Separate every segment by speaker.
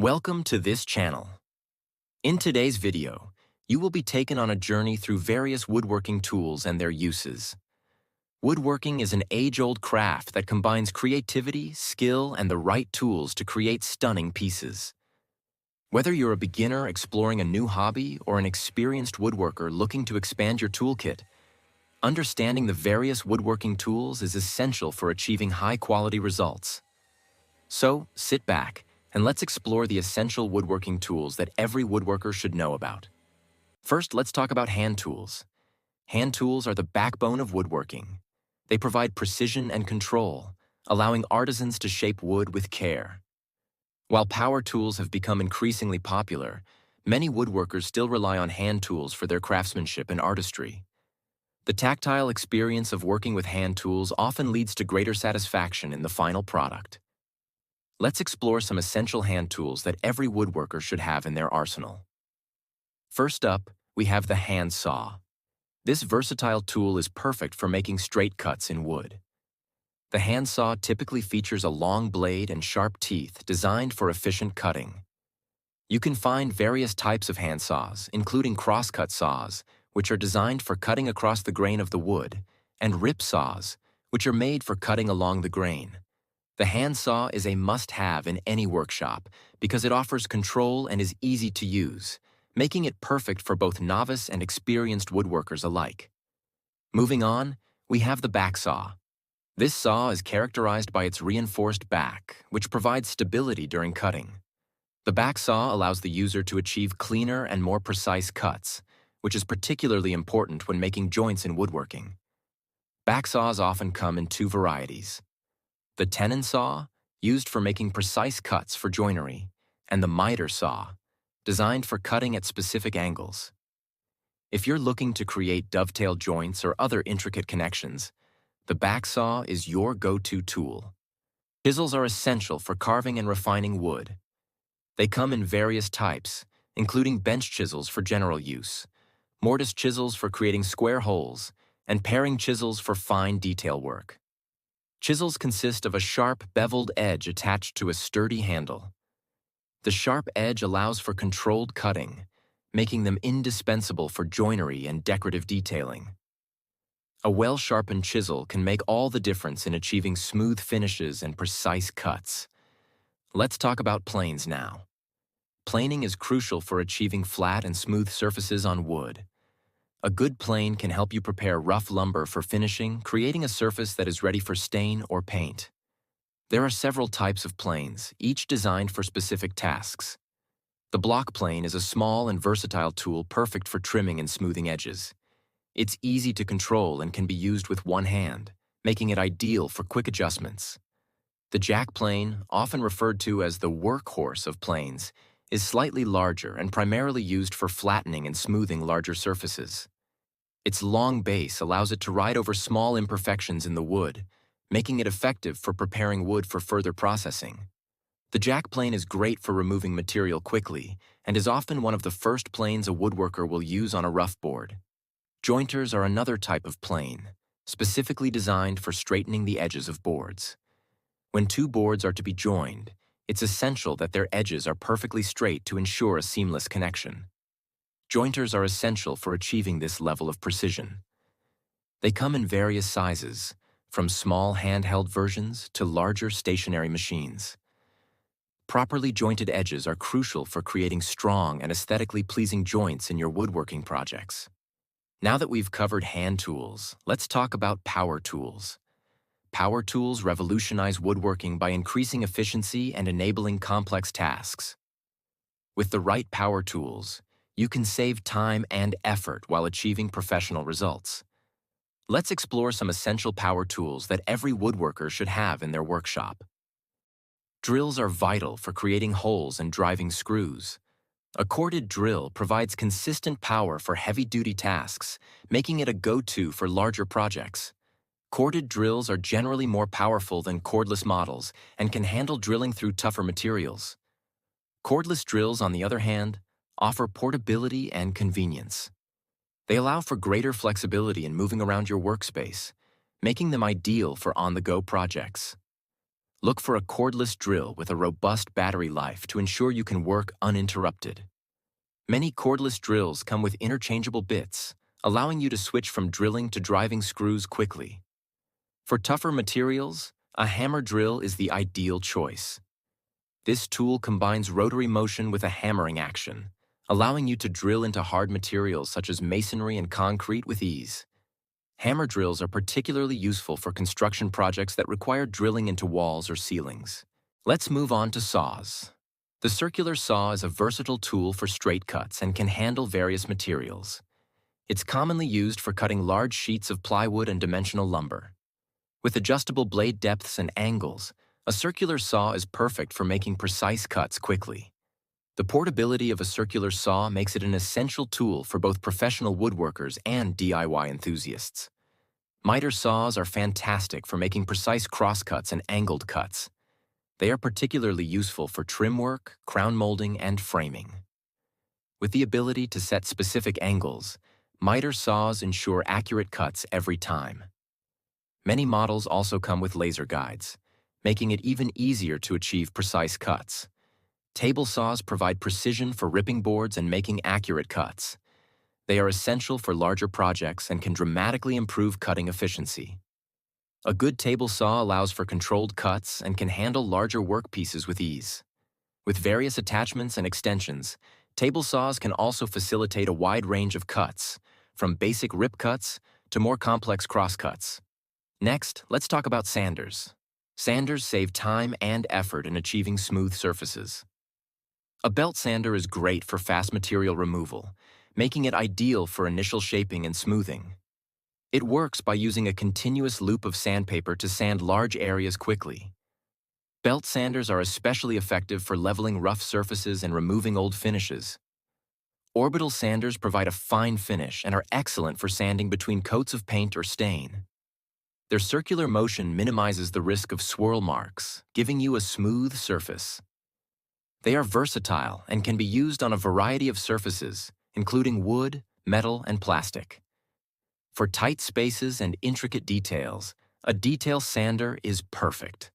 Speaker 1: Welcome to this channel. In today's video, you will be taken on a journey through various woodworking tools and their uses. Woodworking is an age-old craft that combines creativity, skill, and the right tools to create stunning pieces. Whether you're a beginner exploring a new hobby or an experienced woodworker looking to expand your toolkit, understanding the various woodworking tools is essential for achieving high-quality results. So, sit back and let's explore the essential woodworking tools that every woodworker should know about. First, let's talk about hand tools. Hand tools are the backbone of woodworking. They provide precision and control, allowing artisans to shape wood with care. While power tools have become increasingly popular, many woodworkers still rely on hand tools for their craftsmanship and artistry. The tactile experience of working with hand tools often leads to greater satisfaction in the final product. Let's explore some essential hand tools that every woodworker should have in their arsenal. First up, we have the hand saw. This versatile tool is perfect for making straight cuts in wood. The hand saw typically features a long blade and sharp teeth designed for efficient cutting. You can find various types of hand saws, including crosscut saws, which are designed for cutting across the grain of the wood, and rip saws, which are made for cutting along the grain. The hand saw is a must-have in any workshop because it offers control and is easy to use, making it perfect for both novice and experienced woodworkers alike. Moving on, we have the back saw. This saw is characterized by its reinforced back, which provides stability during cutting. The back saw allows the user to achieve cleaner and more precise cuts, which is particularly important when making joints in woodworking. Back saws often come in two varieties: the tenon saw, used for making precise cuts for joinery, and the miter saw, designed for cutting at specific angles. If you're looking to create dovetail joints or other intricate connections, the back saw is your go-to tool. Chisels are essential for carving and refining wood. They come in various types, including bench chisels for general use, mortise chisels for creating square holes, and paring chisels for fine detail work. Chisels consist of a sharp, beveled edge attached to a sturdy handle. The sharp edge allows for controlled cutting, making them indispensable for joinery and decorative detailing. A well-sharpened chisel can make all the difference in achieving smooth finishes and precise cuts. Let's talk about planes now. Planing is crucial for achieving flat and smooth surfaces on wood. A good plane can help you prepare rough lumber for finishing, creating a surface that is ready for stain or paint. There are several types of planes, each designed for specific tasks. The block plane is a small and versatile tool perfect for trimming and smoothing edges. It's easy to control and can be used with one hand, making it ideal for quick adjustments. The jack plane, often referred to as the workhorse of planes, is slightly larger and primarily used for flattening and smoothing larger surfaces. Its long base allows it to ride over small imperfections in the wood, making it effective for preparing wood for further processing. The jack plane is great for removing material quickly and is often one of the first planes a woodworker will use on a rough board. Jointers are another type of plane, specifically designed for straightening the edges of boards. When two boards are to be joined, it's essential that their edges are perfectly straight to ensure a seamless connection. Jointers are essential for achieving this level of precision. They come in various sizes, from small handheld versions to larger stationary machines. Properly jointed edges are crucial for creating strong and aesthetically pleasing joints in your woodworking projects. Now that we've covered hand tools, let's talk about power tools. Power tools revolutionize woodworking by increasing efficiency and enabling complex tasks. With the right power tools, you can save time and effort while achieving professional results. Let's explore some essential power tools that every woodworker should have in their workshop. Drills are vital for creating holes and driving screws. A corded drill provides consistent power for heavy-duty tasks, making it a go-to for larger projects. Corded drills are generally more powerful than cordless models and can handle drilling through tougher materials. Cordless drills, on the other hand, offer portability and convenience. They allow for greater flexibility in moving around your workspace, making them ideal for on-the-go projects. Look for a cordless drill with a robust battery life to ensure you can work uninterrupted. Many cordless drills come with interchangeable bits, allowing you to switch from drilling to driving screws quickly. For tougher materials, a hammer drill is the ideal choice. This tool combines rotary motion with a hammering action, allowing you to drill into hard materials such as masonry and concrete with ease. Hammer drills are particularly useful for construction projects that require drilling into walls or ceilings. Let's move on to saws. The circular saw is a versatile tool for straight cuts and can handle various materials. It's commonly used for cutting large sheets of plywood and dimensional lumber. With adjustable blade depths and angles, a circular saw is perfect for making precise cuts quickly. The portability of a circular saw makes it an essential tool for both professional woodworkers and DIY enthusiasts. Miter saws are fantastic for making precise crosscuts and angled cuts. They are particularly useful for trim work, crown molding, and framing. With the ability to set specific angles, miter saws ensure accurate cuts every time. Many models also come with laser guides, making it even easier to achieve precise cuts. Table saws provide precision for ripping boards and making accurate cuts. They are essential for larger projects and can dramatically improve cutting efficiency. A good table saw allows for controlled cuts and can handle larger workpieces with ease. With various attachments and extensions, table saws can also facilitate a wide range of cuts, from basic rip cuts to more complex crosscuts. Next, let's talk about sanders. Sanders save time and effort in achieving smooth surfaces. A belt sander is great for fast material removal, making it ideal for initial shaping and smoothing. It works by using a continuous loop of sandpaper to sand large areas quickly. Belt sanders are especially effective for leveling rough surfaces and removing old finishes. Orbital sanders provide a fine finish and are excellent for sanding between coats of paint or stain. Their circular motion minimizes the risk of swirl marks, giving you a smooth surface. They are versatile and can be used on a variety of surfaces, including wood, metal, and plastic. For tight spaces and intricate details, a detail sander is perfect.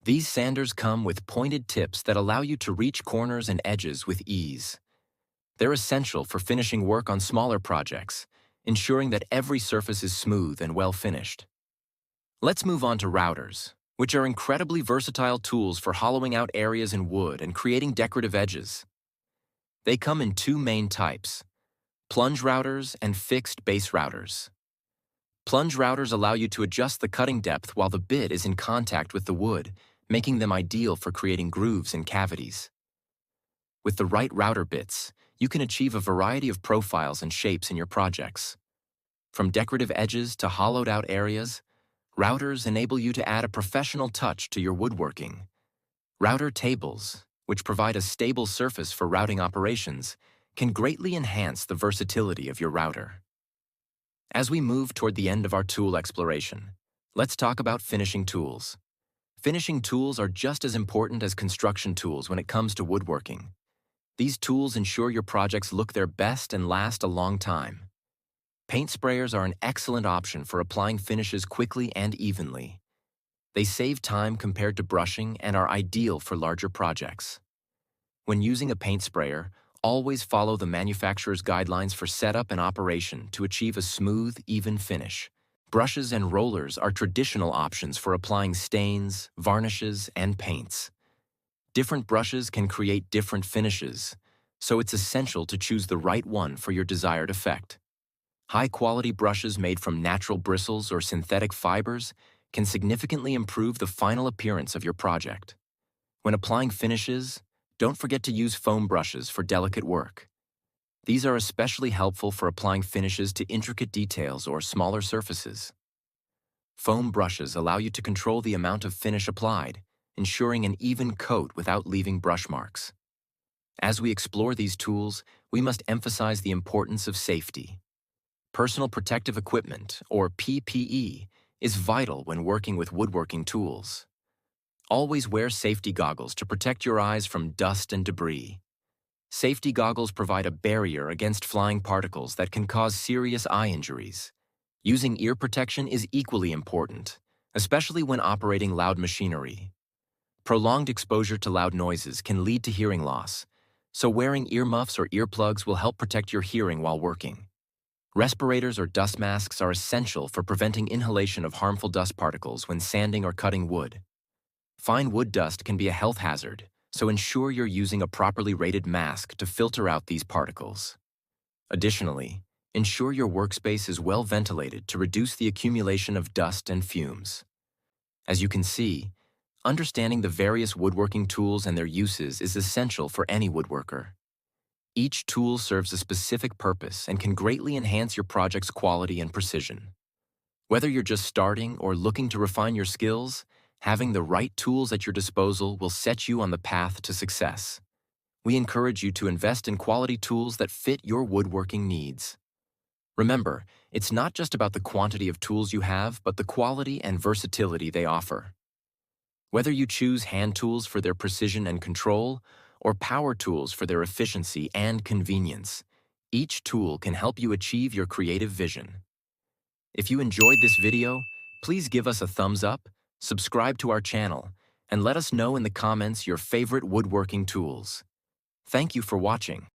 Speaker 1: These sanders come with pointed tips that allow you to reach corners and edges with ease. They're essential for finishing work on smaller projects, ensuring that every surface is smooth and well finished. Let's move on to routers, which are incredibly versatile tools for hollowing out areas in wood and creating decorative edges. They come in two main types: plunge routers and fixed base routers. Plunge routers allow you to adjust the cutting depth while the bit is in contact with the wood, making them ideal for creating grooves and cavities. With the right router bits, you can achieve a variety of profiles and shapes in your projects. From decorative edges to hollowed out areas, routers enable you to add a professional touch to your woodworking. Router tables, which provide a stable surface for routing operations, can greatly enhance the versatility of your router. As we move toward the end of our tool exploration, let's talk about finishing tools. Finishing tools are just as important as construction tools when it comes to woodworking. These tools ensure your projects look their best and last a long time. Paint sprayers are an excellent option for applying finishes quickly and evenly. They save time compared to brushing and are ideal for larger projects. When using a paint sprayer, always follow the manufacturer's guidelines for setup and operation to achieve a smooth, even finish. Brushes and rollers are traditional options for applying stains, varnishes, and paints. Different brushes can create different finishes, so it's essential to choose the right one for your desired effect. High-quality brushes made from natural bristles or synthetic fibers can significantly improve the final appearance of your project. When applying finishes, don't forget to use foam brushes for delicate work. These are especially helpful for applying finishes to intricate details or smaller surfaces. Foam brushes allow you to control the amount of finish applied, ensuring an even coat without leaving brush marks. As we explore these tools, we must emphasize the importance of safety. Personal protective equipment, or PPE, is vital when working with woodworking tools. Always wear safety goggles to protect your eyes from dust and debris. Safety goggles provide a barrier against flying particles that can cause serious eye injuries. Using ear protection is equally important, especially when operating loud machinery. Prolonged exposure to loud noises can lead to hearing loss, so wearing earmuffs or earplugs will help protect your hearing while working. Respirators or dust masks are essential for preventing inhalation of harmful dust particles when sanding or cutting wood. Fine wood dust can be a health hazard, so ensure you're using a properly rated mask to filter out these particles. Additionally, ensure your workspace is well ventilated to reduce the accumulation of dust and fumes. As you can see, understanding the various woodworking tools and their uses is essential for any woodworker. Each tool serves a specific purpose and can greatly enhance your project's quality and precision. Whether you're just starting or looking to refine your skills, having the right tools at your disposal will set you on the path to success. We encourage you to invest in quality tools that fit your woodworking needs. Remember, it's not just about the quantity of tools you have, but the quality and versatility they offer. Whether you choose hand tools for their precision and control, or power tools for their efficiency and convenience, each tool can help you achieve your creative vision. If you enjoyed this video, please give us a thumbs up, subscribe to our channel, and let us know in the comments your favorite woodworking tools. Thank you for watching.